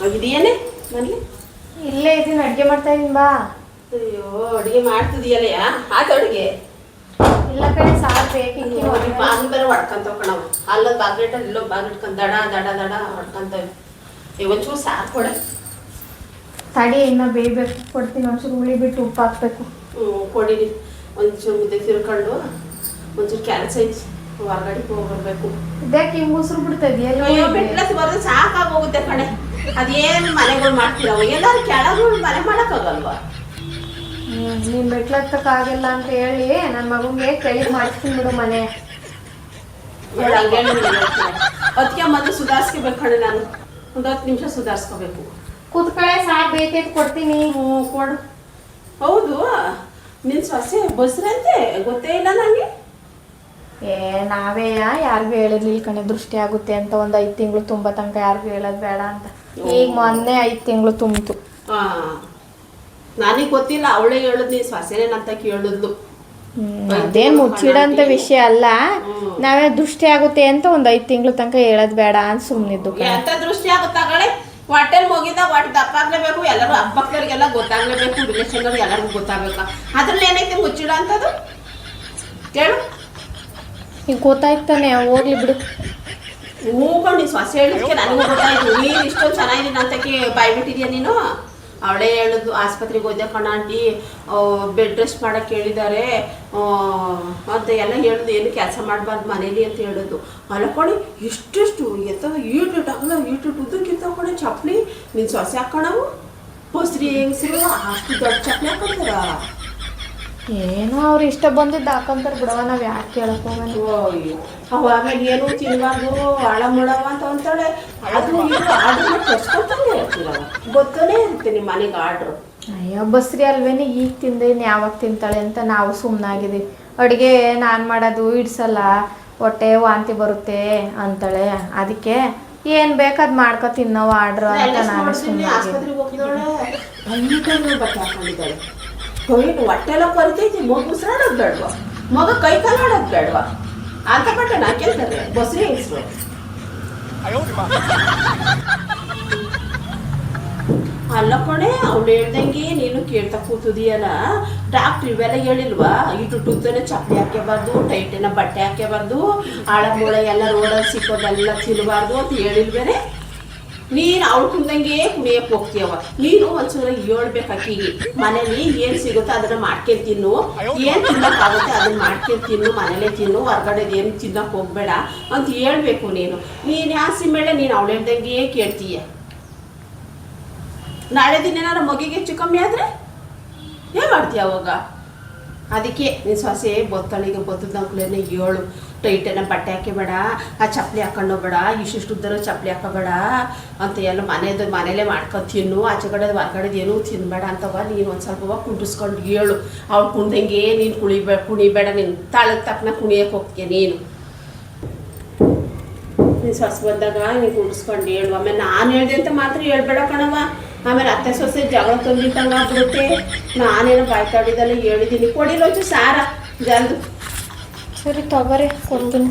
ಆಗಿದೆಯೇನೆ ಮನೇಲಿ? ಇಲ್ಲೇ ಇದೀನಿ, ಅಡುಗೆ ಮಾಡ್ತಾ ಇದೀನಿ ಬಾ. ಅಯ್ಯೋ ಅಡುಗೆ ಮಾಡ್ತಿದೀಯಲ್ಲ, ಆತ ಅಡುಗೆ ಇಲ್ಲ ಕಡೆ ಸಾರು ಬೇಕು. ಬಾಗಿಲು ಬೇರೆ ಹೊಡ್ಕೊಂತ ಕಣವು, ಅಲ್ಲೊಂದು ಬಾಗಿಲಿಟ್ಟ ಇಲ್ಲೊಂದು ಬಾಗಿಲು ಇಟ್ಕೊಂಡು ದಡ ದಡ ದಡ ಹೊಡ್ಕೊಂತವೆ. ಒಂಚೂರು ಸಾರು ಕೊಡೆ. ತಡಿ, ಇನ್ನ ಬೇಯಬೇಕು, ಕೊಡ್ತೀನಿ. ಒಂಚೂರು ಹುಳಿ ಬಿಟ್ಟು ಉಪ್ಪು ಹಾಕ್ಬೇಕು. ಕೊಡಿರಿ. ಒಂಚೂರು ಮುದ್ದೆ ತಿರ್ಕೊಂಡು ಒಂಚೂರು ಕೆಲಸ ಐತಿ, ಹೊರಗಡೆ ಹೋಗ್ಬರ್ಬೇಕು. ಇದಕ್ಕೆ ಹಿಂಗೆ ಉಸಿರು ಬಿಡ್ತದೆ. ಅಯ್ಯೋ ಬಿಟ್ಲತ್ ಬರೋದು ಸಾಕಾಗೋಗುತ್ತೆ ಕಣೆ. ಅದೇನು ಮನೆಗಳು ಮಾಡ್ತೀರವು, ಎಲ್ಲಾರು ಕೆಳಗಳು ಮನೆ ಮಾಡೋಕ್ಕಾಗಲ್ವಾ? ನೀನು ಮೆಟ್ಲತ್ತಕ್ಕಾಗಿಲ್ಲ ಅಂತ ಹೇಳಿ ನನ್ನ ಮಗುಗೆ ಕೆಳಗೆ ಮಾಡಿಸ್ತೀನಿ ಬಿಡು ಮನೆ. ಅದಕ್ಕೆ ಮೊದಲು ಸುಧಾರಿಸ್ಕೋಬೇಕು ಕಣೆ. ನಾನು ಒಂದು 10 ನಿಮಿಷ ಸುಧಾರಿಸ್ಕೋಬೇಕು. ಕೂತ್ಕಳೆ, ಸಾರು ಬೇಕೈತೆ, ಕೊಡ್ತೀನಿ. ಕೊಡು. ಹೌದು, ನಿನ್ನ ಸೊಸೆ ಬಸ್ರಂತೆ ಗೊತ್ತೇ ಇಲ್ಲ ನನಗೆ. ನಾವೇ ಯಾರಿಗೂ ಹೇಳಿರ್ಲಿಲ್ಲ ಕಣೆ, ದೃಷ್ಟಿ ಆಗುತ್ತೆ ಅಂತ. ಒಂದು 5 ತಿಂಗಳು ತುಂಬ ತನಕ ಯಾರಿಗೂ ಹೇಳೋದು ಬೇಡ ಅಂತ. ಈಗ ಮೊನ್ನೆ 5 ತಿಂಗಳು ತುಂಬಿತು. ನನಗೆ ಗೊತ್ತಿಲ್ಲ, ಅವಳೇ ಹೇಳುದು, ನೀ ಸೊಸೆನೇ ಅಂತ ಕೇಳಿದ್ಲು. ಅದೇನು ಮುಚ್ಚಿಡಂತ ವಿಷಯ ಅಲ್ಲ. ನಾವೇ ದೃಷ್ಟಿ ಆಗುತ್ತೆ ಅಂತ ಒಂದು 5 ತಿಂಗಳು ತನಕ ಹೇಳೋದು ಬೇಡ ಅಂತ ಸುಮ್ಮನಿದ್ದು. ಎಂತ ದೃಷ್ಟಿ ಆಗುತ್ತಾಗಳೆ? ಹೊಟ್ಟೆಲ್ ಮುಗಿದ ಹೊಟ್ಟೆ ದಪ್ಪಾಗ್ಲೇಬೇಕು, ಎಲ್ಲರೂ ಹಬ್ಬಕ್ಳಿಗೆಲ್ಲ ಗೊತ್ತಾಗ್ಲೇಬೇಕು, ರಿಲೇಷನ್ಗಳಿಗೆ ಎಲ್ಲರಿಗೂ ಗೊತ್ತಾಗಬೇಕು. ಅದ್ರಲ್ಲಿ ಏನೈತೆ ಮುಚ್ಚಿಡ ಅಂತದು ಕೇಳು. ಈಗ ಗೊತ್ತಾಯ್ತಾನೆ, ಹೋಗ್ಲಿ ಬಿಡು. ಹೂಕೊಂಡು ನೀನು ಸೊಸೆ ಹೇಳಿದ್ಕೆ ನನಗೂ ಗೊತ್ತಾಯ್ತು. ನೀನು ಇಷ್ಟೊಂದು ಚೆನ್ನಾಗಿದ್ದೀನಿ ಅಂತಕ್ಕೆ ಬಾಯ್ಬಿಟ್ಟಿದ್ಯಾ ನೀನು. ಅವಳೇ ಹೇಳಿದ್ಲು, ಆಸ್ಪತ್ರೆಗೆ ಹೋದೆ ಕಣ ಆಂಟಿ, ಬೆಡ್ ರೆಸ್ಟ್ ಮಾಡೋಕ್ಕೆ ಹೇಳಿದ್ದಾರೆ ಅಂತ ಎಲ್ಲ ಹೇಳಿದ್ರು. ಏನು ಕೆಲಸ ಮಾಡಬಾರ್ದು ಮನೇಲಿ ಅಂತ ಹೇಳಿದ್ದು. ಅಲ್ಲಕೊಡಿ ಇಷ್ಟೆಷ್ಟು ಈಟು ಅಗಲ ಈಟು ಉದ್ದಕ್ಕಿಂತ ಕೊಡಿ ಚಪ್ಪಲಿ ನಿನ್ನ ಸೊಸೆ ಹಾಕೋಣವು. ಬಸ್ರಿ ಹೆಂಗಸರು ಅಷ್ಟು ದೊಡ್ಡ ಚಪ್ಪಲಿ ಹಾಕೊಂತಾರ. ಏನೋ ಅವ್ರು ಇಷ್ಟ ಬಂದಿದ್ದು ಹಾಕೊಂತಾರೆ ಬಿಡವ, ನಾವು ಯಾಕೆ ಕೇಳಕ್ ಹೋಗಲ್ಲ. ಆಮೇಲೆ ಏನು ತಿನ್ಬಾರ್ದು, ಆಳ ಮಾಡವ ಅಂತ ಅಂತಾಳೆ. ಅದು ಆರ್ಡ್ರ್ ತರ್ಸ್ಕೊತಾನೆ ಇರ್ತೀರ, ಗೊತ್ತನೇ ಇರುತ್ತೆ ನಿಮ್ಮ ಮನೆಗೆ ಆರ್ಡ್ರು. ಅಯ್ಯೋ ಬಸ್ರಿ ಅಲ್ವೇನೆ, ಈಗ ತಿಂದೆ ಇನ್ನು ಯಾವಾಗ ತಿಂತಾಳೆ ಅಂತ ನಾವು ಸುಮ್ಮನಾಗಿದ್ದೀವಿ. ಅಡುಗೆ ನಾನು ಮಾಡೋದು ಇಡ್ಸಲ್ಲ, ಹೊಟ್ಟೆ ವಾಂತಿ ಬರುತ್ತೆ ಅಂತಾಳೆ. ಅದಕ್ಕೆ ಏನು ಬೇಕಾದ್ ಮಾಡ್ಕೊ ತಿನ್ನೋ ಆರ್ಡ್ರು ಅಂತ ನಾನು ಸುಮ್ಮನೆ. ಆಸ್ಪತ್ರೆಗೆ ಹೋಗಿದ್ದಾಳೆ, ಬಟ್ಟೆ ಹಾಕೊಂಡಿದ್ದಾಳೆ. ಹೊಟ್ಟೆಲ್ಲ ಕೊರಿತೈತಿ, ಮಗು ಉಸಿರಾಡೋದು ಬೇಡವಾ, ಮಗ ಕೈ ಕಾಲಾಡೋದು ಬೇಡವಾ ಅಂತ ಬಟ್ಟೆ ನಾ ಕೇಳ್ತಾರೆ ಬಸ್ರಿ ಹೆಂಗಸ್ರು. ಅಲ್ಲ ಕೊಣೆ, ಅವ್ಳು ಹೇಳ್ದಂಗೆ ನೀನು ಕೇಳ್ತಾ ಕೂತಿದೀಯಲ್ಲ. ಡಾಕ್ಟ್ರ್ ಇವೆಲ್ಲ ಹೇಳಿಲ್ವಾ? ಇಟ್ಟುತ್ತನೆ ಚಪ್ಪಲಿ ಹಾಕ್ಯಬಾರ್ದು, ಟೈಟೇನ ಬಟ್ಟೆ ಹಾಕ್ಯಬಾರ್ದು, ಆಳ ಮೂಳ ಎಲ್ಲ ರೋಡಲ್ಲಿ ಸಿಕ್ಕೋದೆಲ್ಲ ತಿನ್ನಬಾರ್ದು ಅಂತ ಹೇಳಿಲ್ವೇನೆ? ನೀನು ಅವಳು ಕುಂದಂಗೆ ಕುಣಿಯಕ್ಕೆ ಹೋಗ್ತೀಯವ. ನೀನು ಒಂದ್ಸಲ ಹೇಳ್ಬೇಕು ಅಕ್ಕಿಗೆ, ಮನೇಲಿ ಏನು ಸಿಗುತ್ತೋ ಅದನ್ನ ಮಾಡ್ಕೊಂಡು ತಿನ್ನು, ಏನು ತಿನ್ನೋಕ್ಕಾಗುತ್ತೆ ಅದನ್ನ ಮಾಡ್ಕೊಂಡು ತಿನ್ನು, ಮನೇಲೇ ತಿನ್ನು, ಹೊರ್ಗಡೆದು ಏನು ತಿನ್ನೋಕೆ ಹೋಗ್ಬೇಡ ಅಂತ ಹೇಳ್ಬೇಕು. ನೀನು ಆಸಿ ಮೇಲೆ ನೀನು ಅವಳು ಹೇಳ್ದಂಗೆ ಕೇಳ್ತೀಯ. ನಾಳೆ ದಿನ ಏನಾರು ಮಗಿಗೆ ಹೆಚ್ಚು ಕಮ್ಮಿ ಆದರೆ ಏನು ಮಾಡ್ತೀಯ ಅವಾಗ? ಅದಕ್ಕೆ ನಿನ್ನ ಸೊಸೆ ಬೊತ್ತಳಿಗೆ ಬೊತ್ತದಂಕ್ಲೇನೆ ಹೇಳು, ಟೈಟೇನ ಬಟ್ಟೆ ಹಾಕಬೇಡ, ಆ ಚಪ್ಪಲಿ ಹಾಕೊಂಡು ಹೋಗ್ಬೇಡ, ಇಷ್ಟಿಷ್ಟು ಉದ್ದರ ಚಪ್ಪಲಿ ಹಾಕೋಬೇಡ ಅಂತ ಎಲ್ಲ ಮನೇಲೇ ಮಾಡ್ಕೊಂಡು ತಿನ್ನು, ಆಚೆ ಕಡೆದು ಹೊರ್ಗಡೆದು ಏನೂ ತಿನ್ನಬೇಡ ಅಂತವ. ನೀನು ಒಂದು ಸ್ವಲ್ಪ ಕುಂಟಿಸ್ಕೊಂಡು ಹೇಳು. ಅವ್ಳು ಕುಣ್ದಂಗೆ ನೀನು ಕುಣಿಬೇಡ, ನೀನು ತಾಳಕ್ಕೆ ತಕ್ಕನ ಕುಣಿಯಕ್ಕೆ ಹೋಗ್ತೀಯ ನೀನು. ನೀನು ಸೊಸೆ ಬಂದಾಗ ನೀನು ಕುಂಟಿಸ್ಕೊಂಡು ಹೇಳು. ಆಮೇಲೆ ನಾನು ಹೇಳ್ದೆ ಅಂತ ಮಾತ್ರ ಹೇಳ್ಬೇಡ ಕಣವ. ಆಮೇಲೆ ಅತ್ತೆ ಸೊಸೆ ಜಗಳ ತಂದಿಟ್ಟಂಗೆ ಆಗ್ಬಿಡುತ್ತೆ. ನಾನೇನು ಬಾಯ್ತಾಡಿದಲ್ಲ ಹೇಳಿದ್ದೀನಿ. ಕೊಡಿಲ್ಲ ಒಂಚೂರು ಸಾರ ಜಲ್ದು. ಸರಿ ತಗೋರಿ, ಕೊಡ್ತೀನಿ.